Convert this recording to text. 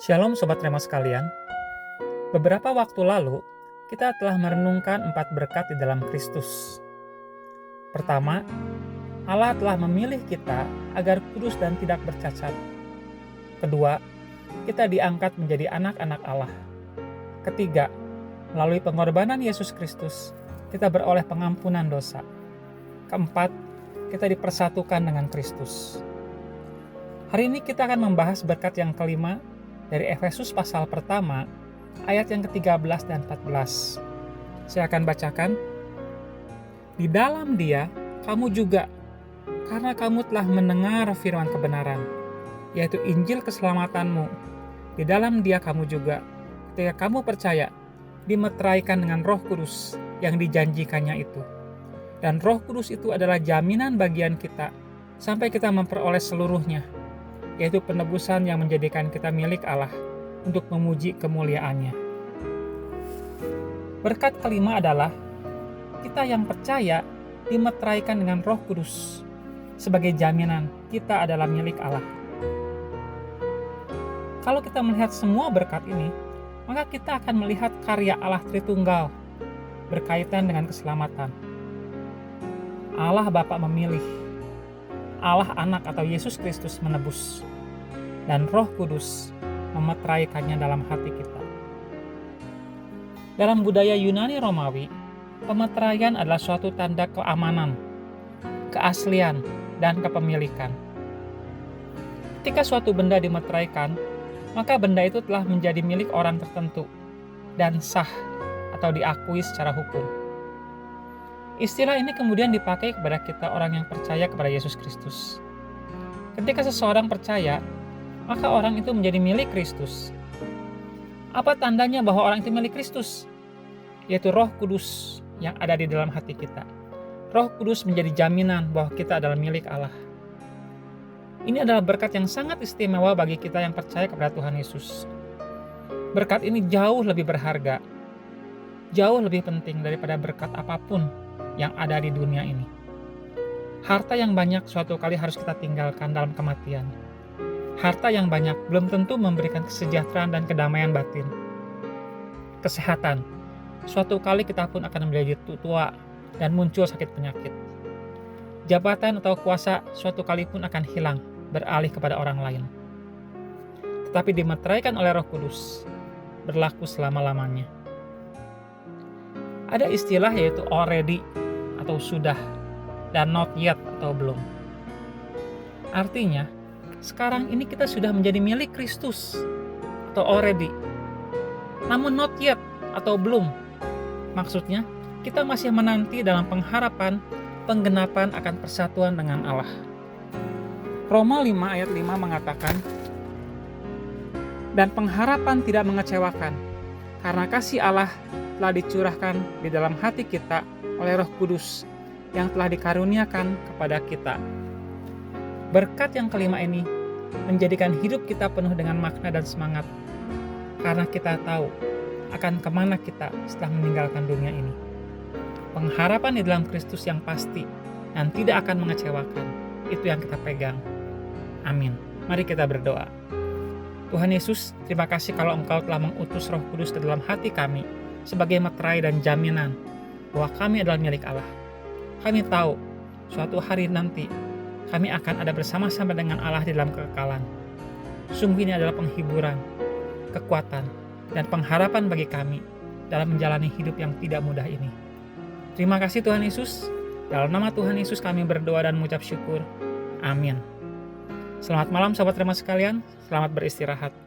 Shalom Sobat Rema sekalian. Beberapa waktu lalu, kita telah merenungkan 4 berkat di dalam Kristus. Pertama, Allah telah memilih kita agar kudus dan tidak bercacat. Kedua, kita diangkat menjadi anak-anak Allah. Ketiga, melalui pengorbanan Yesus Kristus, kita beroleh pengampunan dosa. Keempat, kita dipersatukan dengan Kristus. Hari ini kita akan membahas berkat yang kelima dari Efesus pasal pertama, ayat yang ke-13 dan 14. Saya akan bacakan. Di dalam Dia, kamu juga, karena kamu telah mendengar firman kebenaran, yaitu Injil keselamatanmu. Di dalam Dia kamu juga, ketika kamu percaya, dimeteraikan dengan Roh Kudus yang dijanjikannya itu. Dan Roh Kudus itu adalah jaminan bagian kita, sampai kita memperoleh seluruhnya, yaitu penebusan yang menjadikan kita milik Allah untuk memuji kemuliaan-Nya. Berkat kelima adalah kita yang percaya dimeteraikan dengan Roh Kudus sebagai jaminan kita adalah milik Allah. Kalau kita melihat semua berkat ini, maka kita akan melihat karya Allah Tritunggal berkaitan dengan keselamatan. Allah Bapa memilih, Allah Anak atau Yesus Kristus menebus, dan Roh Kudus memeteraikannya dalam hati kita. Dalam budaya Yunani Romawi, pemeteraian adalah suatu tanda keamanan, keaslian, dan kepemilikan. Ketika suatu benda dimeteraikan, maka benda itu telah menjadi milik orang tertentu dan sah atau diakui secara hukum. Istilah ini kemudian dipakai kepada kita orang yang percaya kepada Yesus Kristus. Ketika seseorang percaya, maka orang itu menjadi milik Kristus. Apa tandanya bahwa orang itu milik Kristus? Yaitu Roh Kudus yang ada di dalam hati kita. Roh Kudus menjadi jaminan bahwa kita adalah milik Allah. Ini adalah berkat yang sangat istimewa bagi kita yang percaya kepada Tuhan Yesus. Berkat ini jauh lebih berharga, jauh lebih penting daripada berkat apapun yang ada di dunia ini. Harta yang banyak suatu kali harus kita tinggalkan dalam kematian. Harta yang banyak belum tentu memberikan kesejahteraan dan kedamaian batin. Kesehatan, suatu kali kita pun akan menjadi tua dan muncul sakit penyakit. Jabatan atau kuasa suatu kali pun akan hilang, beralih kepada orang lain. Tetapi dimeteraikan oleh Roh Kudus, berlaku selama-lamanya. Ada istilah yaitu already atau sudah, dan not yet atau belum. Artinya, sekarang ini kita sudah menjadi milik Kristus atau already. Namun not yet atau belum. Maksudnya, kita masih menanti dalam pengharapan penggenapan akan persatuan dengan Allah. Roma 5 ayat 5 mengatakan, dan pengharapan tidak mengecewakan, karena kasih Allah telah dicurahkan di dalam hati kita oleh Roh Kudus yang telah dikaruniakan kepada kita. Berkat yang kelima ini menjadikan hidup kita penuh dengan makna dan semangat, karena kita tahu akan kemana kita setelah meninggalkan dunia ini. Pengharapan di dalam Kristus yang pasti dan tidak akan mengecewakan, itu yang kita pegang. Amin. Mari kita berdoa. Tuhan Yesus, terima kasih kalau Engkau telah mengutus Roh Kudus ke dalam hati kami sebagai meterai dan jaminan bahwa kami adalah milik Allah. Kami tahu suatu hari nanti kami akan ada bersama-sama dengan Allah di dalam kekekalan. Sungguh ini adalah penghiburan, kekuatan, dan pengharapan bagi kami dalam menjalani hidup yang tidak mudah ini. Terima kasih Tuhan Yesus. Dalam nama Tuhan Yesus kami berdoa dan mengucap syukur. Amin. Selamat malam sahabat Rema sekalian. Selamat beristirahat.